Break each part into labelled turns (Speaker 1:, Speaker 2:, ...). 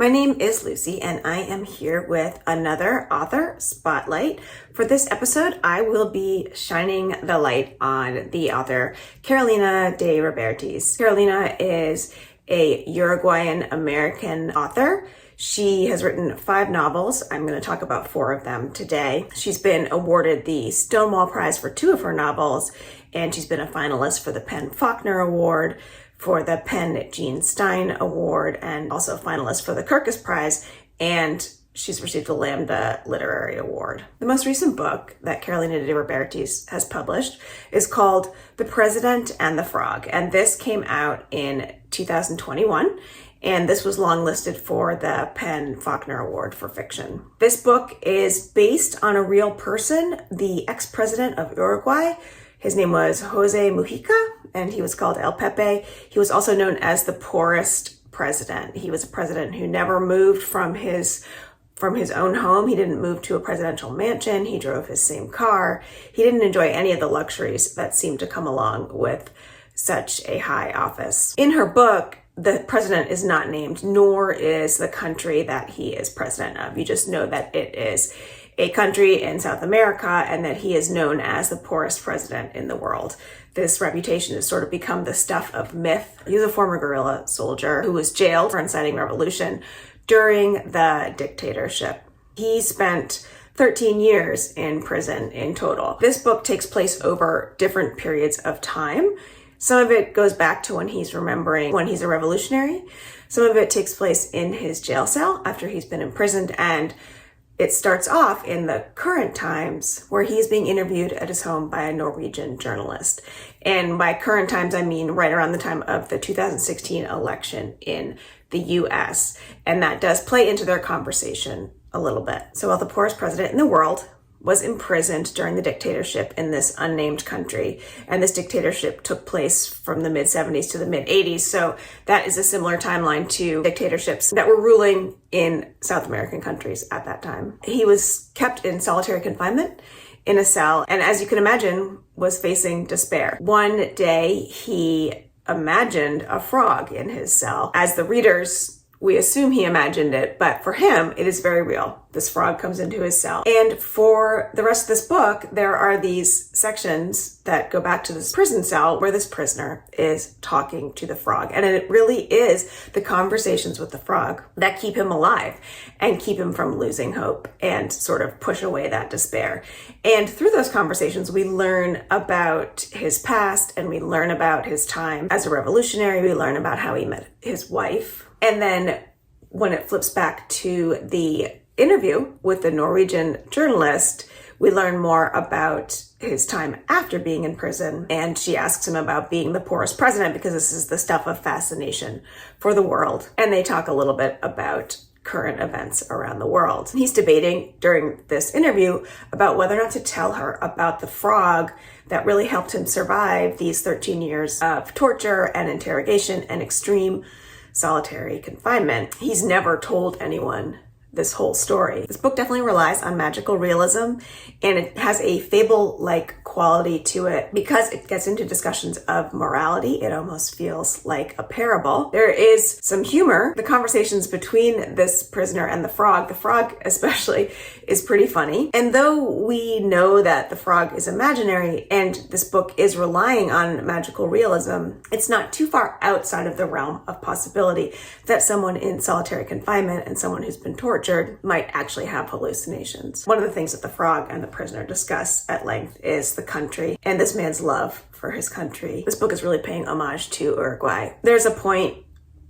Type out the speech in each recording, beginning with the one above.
Speaker 1: My name is Lucy, and I am here with another author spotlight. For this episode, I will be shining the light on the author Carolina De Robertis. Carolina is a Uruguayan American author. She has written 5 novels. I'm going to talk about 4 of them today. She's been awarded the Stonewall Prize for 2 of her novels, and she's been a finalist for the Faulkner Award, for the Stein Award, and also a finalist for the Kirkus Prize, and she's received the Lambda Literary Award. The most recent book that Carolina De Robertis has published is called The President and the Frog, and this came out in 2021, and this was longlisted for the Faulkner Award for fiction. This book is based on a real person, the ex-president of Uruguay. His name was Jose Mujica, and he was called El Pepe. He was also known as the poorest president. He was a president who never moved from his own home. He didn't move to a presidential mansion. He drove his same car. He didn't enjoy any of the luxuries that seemed to come along with such a high office. In her book, the president is not named, nor is the country that he is president of. You just know that it is a country in South America and that he is known as the poorest president in the world. This reputation has sort of become the stuff of myth. He was a former guerrilla soldier who was jailed for inciting revolution during the dictatorship. He spent 13 years in prison in total. This book takes place over different periods of time. Some of it goes back to when he's remembering when he's a revolutionary. Some of it takes place in his jail cell after he's been imprisoned, and it starts off in the current times where he's being interviewed at his home by a Norwegian journalist. And by current times, I mean right around the time of the 2016 election in the US. And that does play into their conversation a little bit. So while the poorest president in the world was imprisoned during the dictatorship in this unnamed country, and this dictatorship took place from the mid-70s to the mid-80s, so that is a similar timeline to dictatorships that were ruling in South American countries at that time. He was kept in solitary confinement in a cell, and as you can imagine, was facing despair. One day, he imagined a frog in his cell. As the readers, we assume he imagined it, but for him, it is very real. This frog comes into his cell. And for the rest of this book, there are these sections that go back to this prison cell where this prisoner is talking to the frog. And it really is the conversations with the frog that keep him alive and keep him from losing hope and sort of push away that despair. And through those conversations, we learn about his past, and we learn about his time as a revolutionary. We learn about how he met his wife. And then when it flips back to the interview with the Norwegian journalist, we learn more about his time after being in prison. And she asks him about being the poorest president, because this is the stuff of fascination for the world. And they talk a little bit about current events around the world. He's debating during this interview about whether or not to tell her about the frog that really helped him survive these 13 years of torture and interrogation and extreme solitary confinement. He's never told anyone this whole story. This book definitely relies on magical realism, and it has a fable-like quality to it. Because it gets into discussions of morality, it almost feels like a parable. There is some humor. The conversations between this prisoner and the frog especially, is pretty funny. And though we know that the frog is imaginary and this book is relying on magical realism, it's not too far outside of the realm of possibility that someone in solitary confinement and someone who's been tortured might actually have hallucinations. One of the things that the frog and the prisoner discuss at length is the country and this man's love for his country. This book is really paying homage to Uruguay. There's a point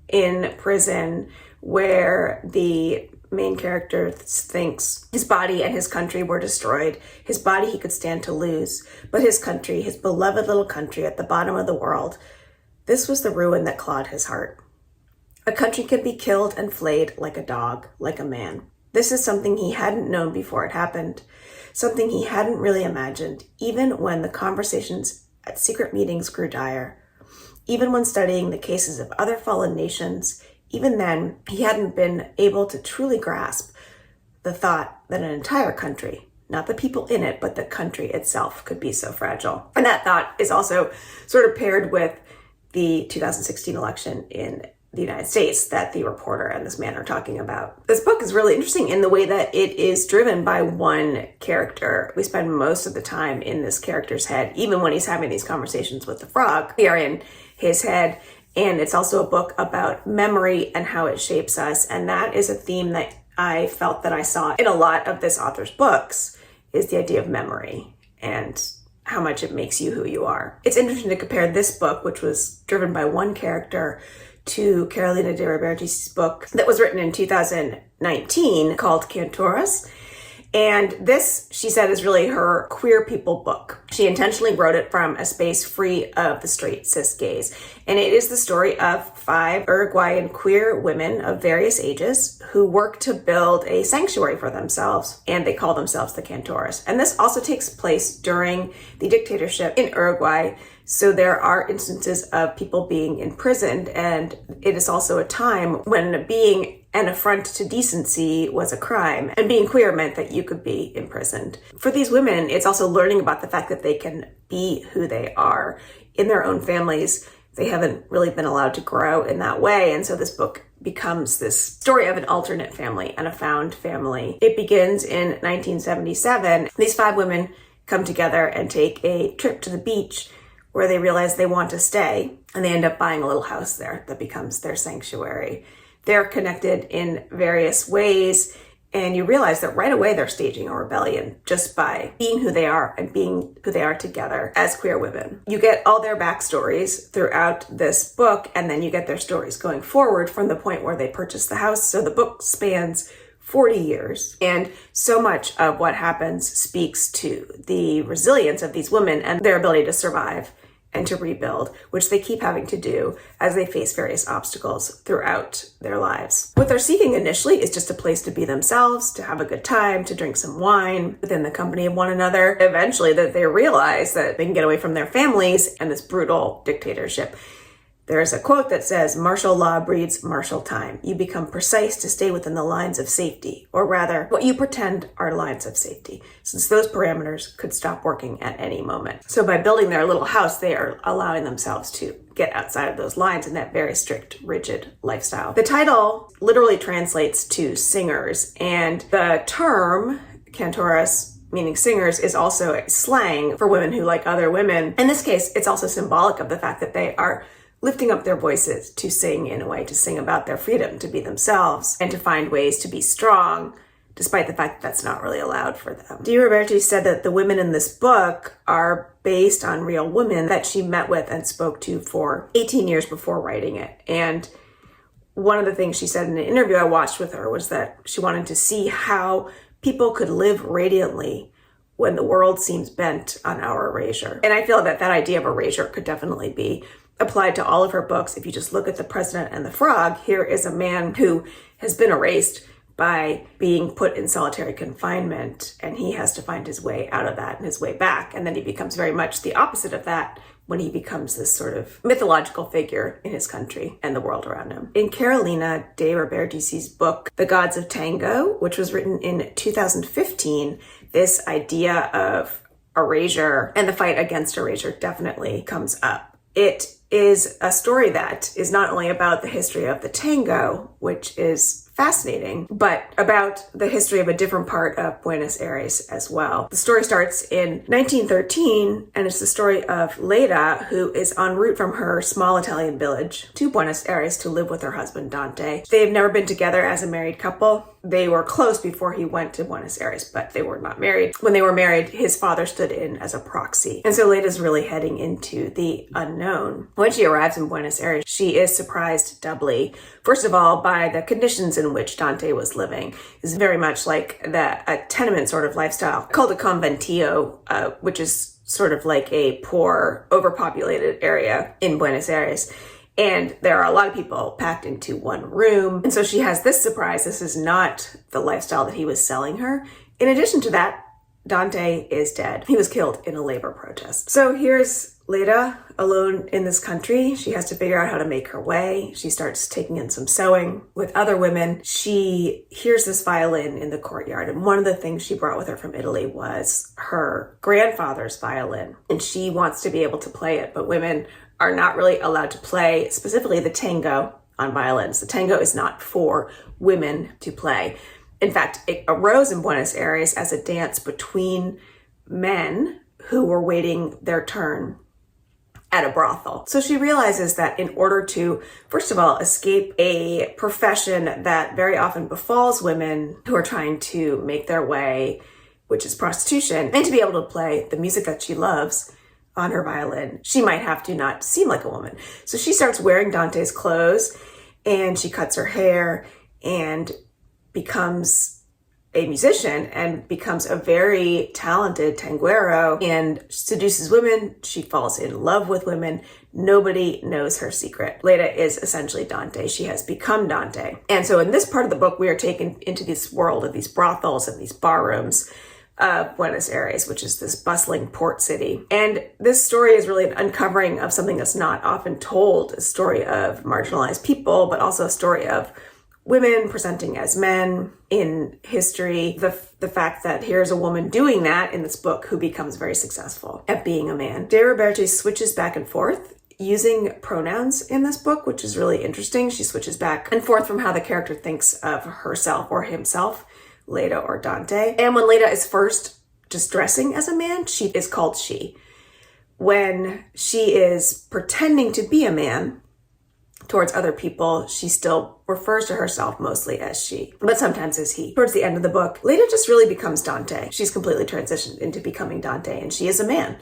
Speaker 1: in prison where the main character thinks his body and his country were destroyed. His body he could stand to lose, but his country, his beloved little country at the bottom of the world, this was the ruin that clawed his heart. A country could be killed and flayed like a dog, like a man. This is something he hadn't known before it happened, something he hadn't really imagined, even when the conversations at secret meetings grew dire. Even when studying the cases of other fallen nations, even then, he hadn't been able to truly grasp the thought that an entire country, not the people in it, but the country itself, could be so fragile. And that thought is also sort of paired with the 2016 election in the United States that the reporter and this man are talking about. This book is really interesting in the way that it is driven by one character. We spend most of the time in this character's head, even when he's having these conversations with the frog. We are in his head, and it's also a book about memory and how it shapes us, and that is a theme that I felt that I saw in a lot of this author's books, is the idea of memory and how much it makes you who you are. It's interesting to compare this book, which was driven by one character, to Carolina De Robertis' book that was written in 2019 called Cantorus. And this, she said, is really her queer people book. She intentionally wrote it from a space free of the straight cis gaze. And it is the story of 5 Uruguayan queer women of various ages who work to build a sanctuary for themselves, and they call themselves the Cantorus. And this also takes place during the dictatorship in Uruguay. So there are instances of people being imprisoned, and it is also a time when being an affront to decency was a crime, and being queer meant that you could be imprisoned. For these women, it's also learning about the fact that they can be who they are in their own families. They haven't really been allowed to grow in that way, and so this book becomes this story of an alternate family and a found family. It begins in 1977. These 5 women come together and take a trip to the beach where they realize they want to stay, and they end up buying a little house there that becomes their sanctuary. They're connected in various ways, and you realize that right away they're staging a rebellion just by being who they are and being who they are together as queer women. You get all their backstories throughout this book, and then you get their stories going forward from the point where they purchased the house. So the book spans 40 years, and so much of what happens speaks to the resilience of these women and their ability to survive and to rebuild, which they keep having to do as they face various obstacles throughout their lives. What they're seeking initially is just a place to be themselves, to have a good time, to drink some wine within the company of one another. Eventually, that they realize that they can get away from their families and this brutal dictatorship. There's a quote that says, "Martial law breeds martial time. You become precise to stay within the lines of safety, or rather, what you pretend are lines of safety, since those parameters could stop working at any moment." So by building their little house, they are allowing themselves to get outside of those lines in that very strict, rigid lifestyle. The title literally translates to singers, and the term Cantorus, meaning singers, is also a slang for women who like other women. In this case, it's also symbolic of the fact that they are lifting up their voices to sing in a way, to sing about their freedom, to be themselves, and to find ways to be strong, despite the fact that that's not really allowed for them. De Robertis said that the women in this book are based on real women that she met with and spoke to for 18 years before writing it. And one of the things she said in an interview I watched with her was that she wanted to see how people could live radiantly when the world seems bent on our erasure. And I feel that that idea of erasure could definitely be applied to all of her books. If you just look at The President and the Frog, here is a man who has been erased by being put in solitary confinement, and he has to find his way out of that and his way back. And then he becomes very much the opposite of that when he becomes this sort of mythological figure in his country and the world around him. In Carolina De Robertis' book, The Gods of Tango, which was written in 2015, this idea of erasure and the fight against erasure definitely comes up. It is a story that is not only about the history of the tango, which is fascinating, but about the history of a different part of Buenos Aires as well. The story starts in 1913, and it's the story of Leda, who is en route from her small Italian village to Buenos Aires to live with her husband, Dante. They've never been together as a married couple. They were close before he went to Buenos Aires, but they were not married. When they were married, his father stood in as a proxy. And so Leda's really heading into the unknown. When she arrives in Buenos Aires, she is surprised doubly. First of all, by the conditions in which Dante was living. Is very much like a tenement sort of lifestyle called a conventillo, which is sort of like a poor, overpopulated area in Buenos Aires. And there are a lot of people packed into one room. And so she has this surprise. This is not the lifestyle that he was selling her. In addition to that, Dante is dead. He was killed in a labor protest. So here's Leda alone in this country. She has to figure out how to make her way. She starts taking in some sewing with other women. She hears this violin in the courtyard. And one of the things she brought with her from Italy was her grandfather's violin. And she wants to be able to play it, but women are not really allowed to play, specifically the tango, on violins. The tango is not for women to play. In fact, it arose in Buenos Aires as a dance between men who were waiting their turn at a brothel. So she realizes that in order to, first of all, escape a profession that very often befalls women who are trying to make their way, which is prostitution, and to be able to play the music that she loves on her violin, she might have to not seem like a woman. So she starts wearing Dante's clothes, and she cuts her hair and becomes a musician and becomes a very talented tanguero and seduces women. She falls in love with women. Nobody knows her secret. Leda is essentially Dante. She has become Dante. And so in this part of the book, we are taken into this world of these brothels and these barrooms of Buenos Aires, which is this bustling port city. And this story is really an uncovering of something that's not often told, a story of marginalized people, but also a story of women presenting as men in history. The fact that here's a woman doing that in this book who becomes very successful at being a man. De Robertis switches back and forth using pronouns in this book, which is really interesting. She switches back and forth from how the character thinks of herself or himself, Leda or Dante. And when Leda is first just dressing as a man, she is called she. When she is pretending to be a man towards other people, she still refers to herself mostly as she, but sometimes as he. Towards the end of the book, Leda just really becomes Dante. She's completely transitioned into becoming Dante, and she is a man.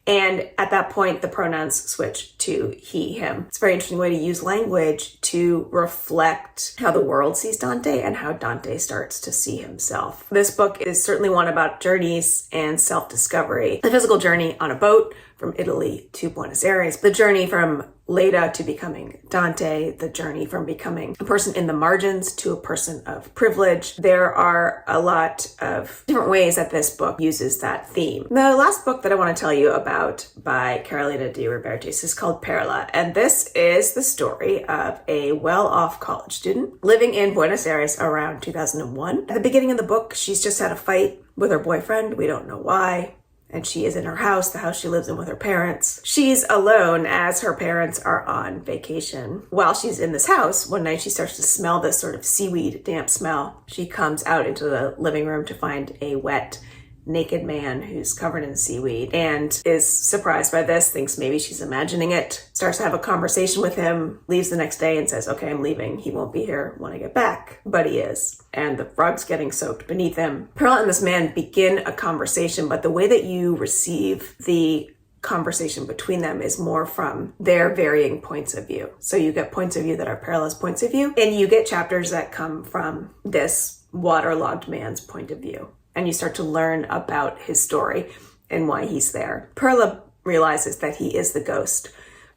Speaker 1: And at that point, the pronouns switch to he, him. It's a very interesting way to use language to reflect how the world sees Dante and how Dante starts to see himself. This book is certainly one about journeys and self-discovery. The physical journey on a boat from Italy to Buenos Aires, the journey from Leda to becoming Dante, the journey from becoming a person in the margins to a person of privilege. There are a lot of different ways that this book uses that theme. The last book that I want to tell you about by Carolina De Robertis is called Perilla, and this is the story of a well-off college student living in Buenos Aires around 2001. At the beginning of the book, she's just had a fight with her boyfriend. We don't know why. And she is in her house, the house she lives in with her parents. She's alone as her parents are on vacation. While she's in this house, one night she starts to smell this sort of seaweed damp smell. She comes out into the living room to find a wet, naked man who's covered in seaweed and is surprised by this, thinks maybe she's imagining it, starts to have a conversation with him, leaves the next day and says, okay, I'm leaving. He won't be here when I get back. But he is. And the rug's getting soaked beneath him. Perilla and this man begin a conversation, but the way that you receive the conversation between them is more from their varying points of view. So you get points of view that are Perilla's points of view, and you get chapters that come from this waterlogged man's point of view. And you start to learn about his story and why he's there. Perilla realizes that he is the ghost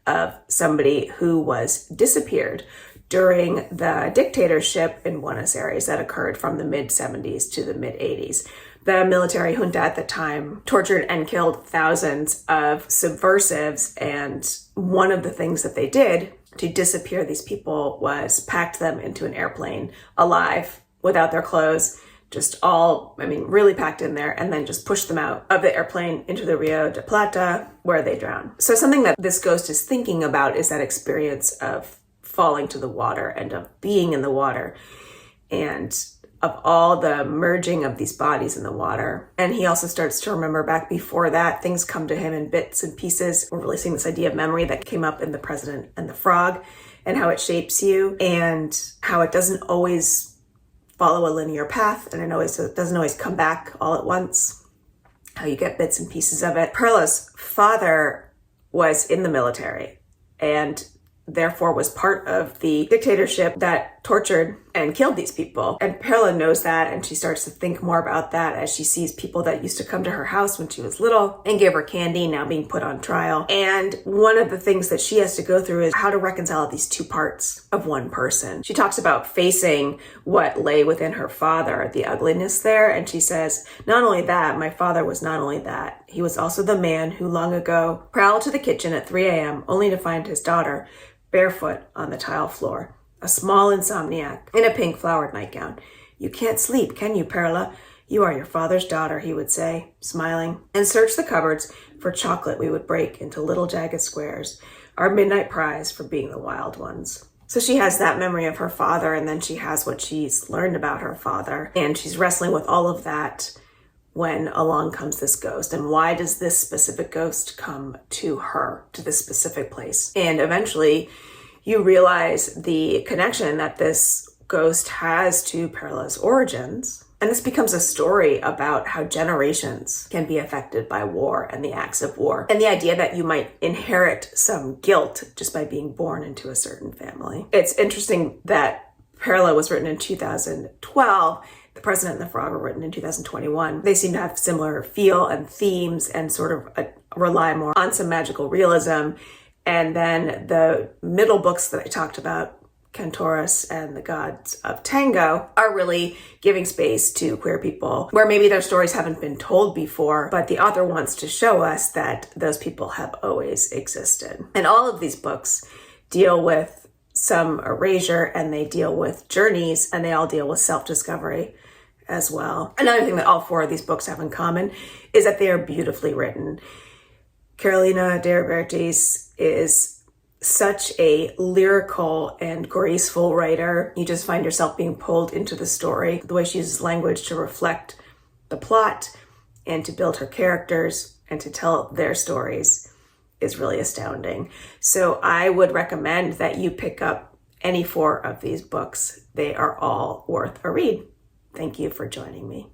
Speaker 1: of somebody who was disappeared during the dictatorship in Buenos Aires that occurred from the mid-70s to the mid-80s. The military junta at the time tortured and killed thousands of subversives, and one of the things that they did to disappear these people was packed them into an airplane alive, without their clothes, just all, really packed in there, and then just pushed them out of the airplane into the Rio de Plata, where they drowned. So something that this ghost is thinking about is that experience of falling to the water and of being in the water and of all the merging of these bodies in the water. And he also starts to remember back before that, things come to him in bits and pieces. We're really seeing this idea of memory that came up in The President and the Frog, and how it shapes you and how it doesn't always follow a linear path, and it doesn't always come back all at once, how you get bits and pieces of it. Perilla's father was in the military and therefore was part of the dictatorship that tortured and killed these people. And Perilla knows that, and she starts to think more about that as she sees people that used to come to her house when she was little and give her candy now being put on trial. And one of the things that she has to go through is how to reconcile these two parts of one person. She talks about facing what lay within her father, the ugliness there, and she says, not only that, my father was not only that, he was also the man who long ago prowled to the kitchen at 3 a.m. only to find his daughter barefoot on the tile floor, a small insomniac in a pink flowered nightgown. You can't sleep, can you, Perilla? You are your father's daughter, he would say, smiling, and search the cupboards for chocolate we would break into little jagged squares, our midnight prize for being the wild ones. So she has that memory of her father, and then she has what she's learned about her father. And she's wrestling with all of that when along comes this ghost. And why does this specific ghost come to her, to this specific place? And eventually you realize the connection that this ghost has to Perilla's origins. And this becomes a story about how generations can be affected by war and the acts of war. And the idea that you might inherit some guilt just by being born into a certain family. It's interesting that Perilla was written in 2012. The President and the Frog were written in 2021. They seem to have similar feel and themes and sort of rely more on some magical realism. And then the middle books that I talked about, Cantorus and the Gods of Tango, are really giving space to queer people where maybe their stories haven't been told before, but the author wants to show us that those people have always existed. And all of these books deal with some erasure, and they deal with journeys, and they all deal with self-discovery as well. Another thing that all four of these books have in common is that they are beautifully written. Carolina De Robertis is such a lyrical and graceful writer. You just find yourself being pulled into the story. The way she uses language to reflect the plot and to build her characters and to tell their stories is really astounding. So I would recommend that you pick up any four of these books. They are all worth a read. Thank you for joining me.